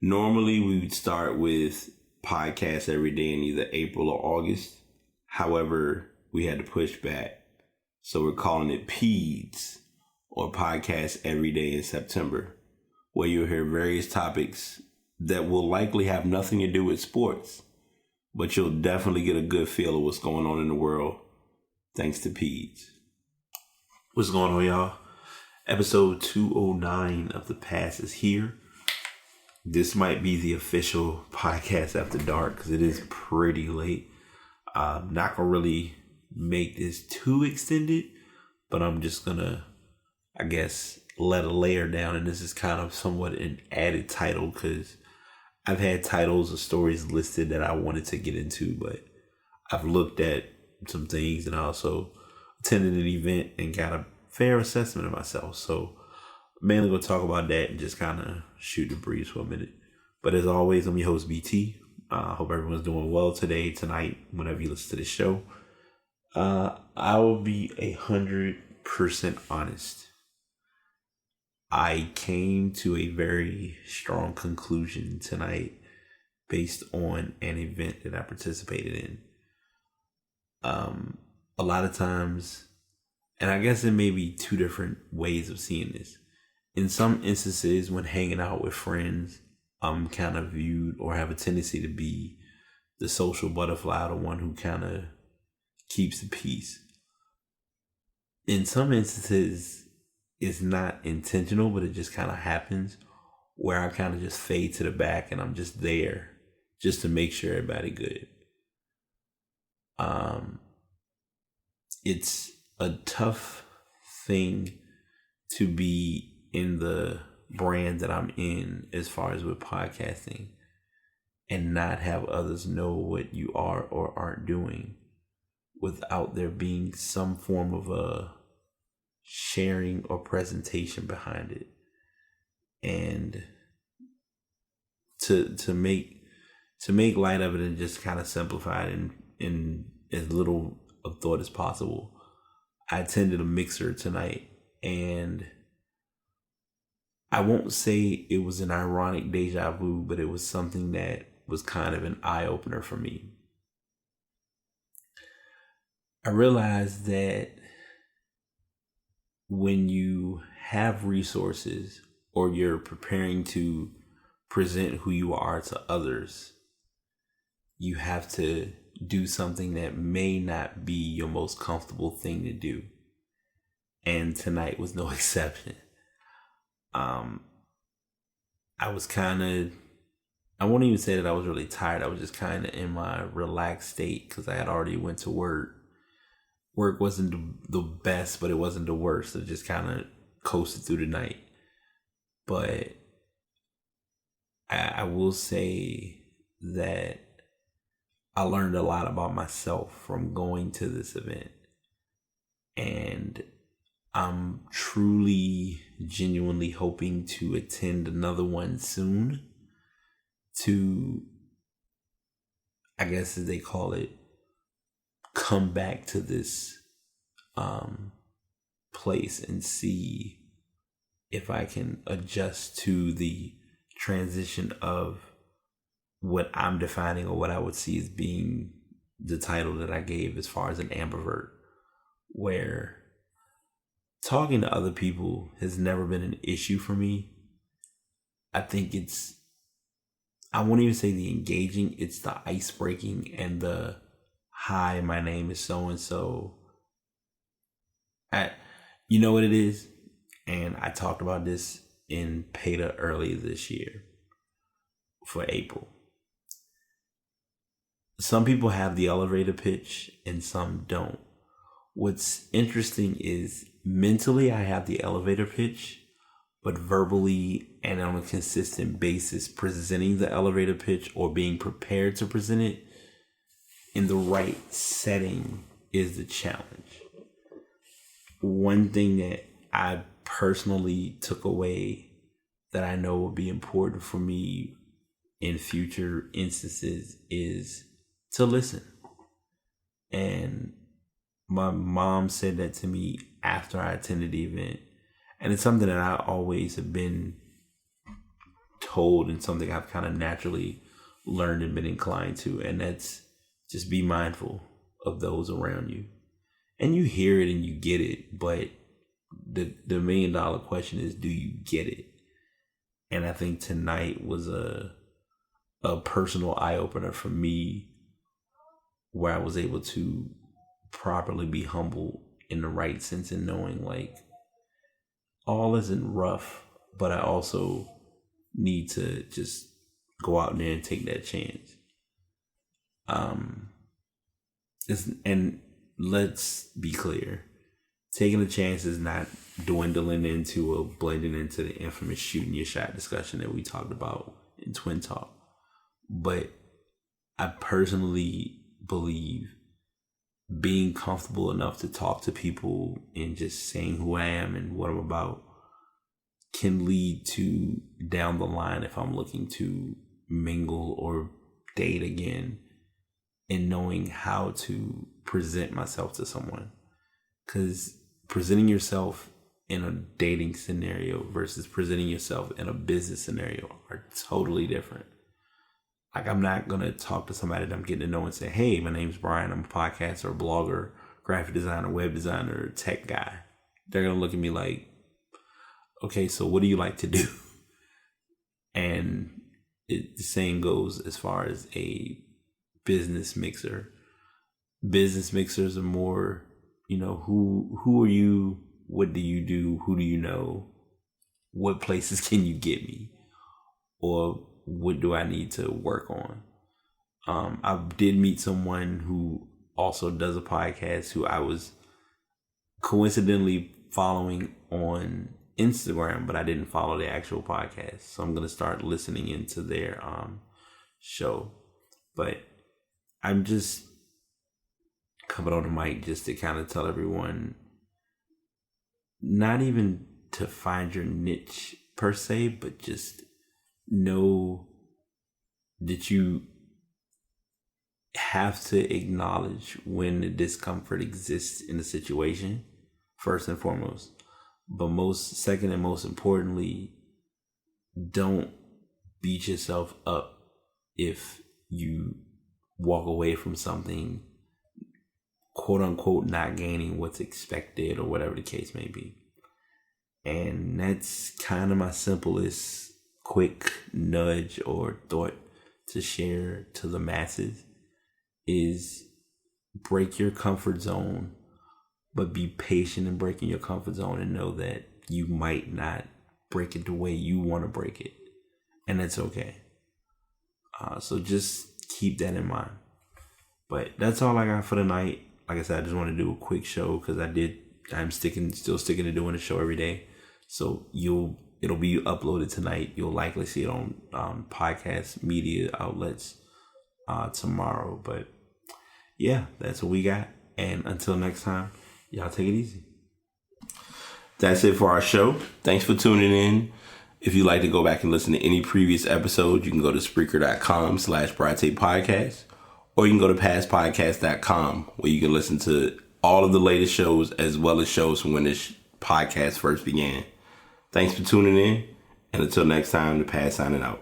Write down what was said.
Normally, we would start with podcasts every day in either April or August. However, we had to push back. So we're calling it PEDS, or Podcast Every Day in September, where you'll hear various topics that will likely have nothing to do with sports, but you'll definitely get a good feel of what's going on in the world thanks to PEDS. What's going on, y'all? Episode 209 of The Pass is here. This might be the official podcast after dark because it is pretty late. I'm not going to really make this too extended, but I'm just going to, let a layer down. And this is kind of somewhat an added title because I've had titles of stories listed that I wanted to get into, but I've looked at some things and I also attended an event and got a fair assessment of myself. So mainly going to talk about that and just kind of shoot the breeze for a minute. But as always, I'm your host, BT. I hope everyone's doing well today, tonight, whenever you listen to this show. I will be 100% honest. I came to a very strong conclusion tonight based on an event that I participated in. A lot of times, and I guess there may be two different ways of seeing this. In some instances, when hanging out with friends, I'm kind of viewed or have a tendency to be the social butterfly, the one who kind of keeps the peace. In some instances, it's not intentional, but it just kind of happens where I kind of just fade to the back and I'm just there just to make sure everybody good. It's a tough thing to be in the brand that I'm in as far as with podcasting and not have others know what you are or aren't doing without there being some form of a sharing or presentation behind it. And to make light of it and just kind of simplify it in as little of thought as possible, I attended a mixer tonight, and I won't say it was an ironic deja vu, but it was something that was kind of an eye-opener for me. I realized that when you have resources or you're preparing to present who you are to others, you have to do something that may not be your most comfortable thing to do. And tonight was no exception. I was I won't even say that I was really tired. I was just kind of in my relaxed state because I had already went to work. Work wasn't the best, but it wasn't the worst. I just kind of coasted through the night. But I will say that I learned a lot about myself from going to this event. And I'm truly, genuinely hoping to attend another one soon to, I guess as they call it, come back to this place and see if I can adjust to the transition of what I'm defining or what I would see as being the title that I gave as far as an ambivert, where talking to other people has never been an issue for me. I think I won't even say the engaging, it's the ice breaking and the, hi, my name is so-and-so. You know what it is? And I talked about this in PETA earlier this year for April. Some people have the elevator pitch and some don't. What's interesting is mentally I have the elevator pitch, but verbally and on a consistent basis presenting the elevator pitch or being prepared to present it in the right setting is the challenge. One thing that I personally took away that I know will be important for me in future instances is to listen. And my mom said that to me after I attended the event. And it's something that I always have been told and something I've kind of naturally learned and been inclined to. And that's just be mindful of those around you. And you hear it and you get it, but the $1 million question is, do you get it? And I think tonight was a personal eye-opener for me, where I was able to properly be humble in the right sense, and knowing like all isn't rough, but I also need to just go out there and take that chance. And let's be clear, taking a chance is not dwindling into or blending into the infamous shooting your shot discussion that we talked about in Twin Talk. But I personally believe being comfortable enough to talk to people and just saying who I am and what I'm about can lead to, down the line, if I'm looking to mingle or date again, and knowing how to present myself to someone. Because presenting yourself in a dating scenario versus presenting yourself in a business scenario are totally different. Like, I'm not going to talk to somebody that I'm getting to know and say, hey, my name's Brian, I'm a podcaster, blogger, graphic designer, web designer, tech guy. They're going to look at me like, okay, so what do you like to do? And the same goes as far as a business mixer. Business mixers are more, who are you? What do you do? Who do you know? What places can you get me? Or what do I need to work on? I did meet someone who also does a podcast, who I was coincidentally following on Instagram, but I didn't follow the actual podcast. So I'm going to start listening into their show. But I'm just coming on the mic just to kind of tell everyone, not even to find your niche per se, but just know that you have to acknowledge when the discomfort exists in the situation, first and foremost. But second and most importantly, don't beat yourself up if you walk away from something, quote unquote, not gaining what's expected, or whatever the case may be. And that's kind of my simplest quick nudge or thought to share to the masses, is break your comfort zone, but be patient in breaking your comfort zone, and know that you might not break it the way you want to break it, and that's okay. So just keep that in mind. But that's all I got for tonight. Like I said, I just want to do a quick show because I'm still sticking to doing a show every day. So it'll be uploaded tonight. You'll likely see it on podcast media outlets tomorrow. But yeah, that's what we got. And until next time, y'all take it easy. That's it for our show. Thanks for tuning in. If you'd like to go back and listen to any previous episode, you can go to Spreaker.com/BriTapePodcast, or you can go to pastpodcast.com, where you can listen to all of the latest shows as well as shows from when this podcast first began. Thanks for tuning in, and until next time, the Past signing out.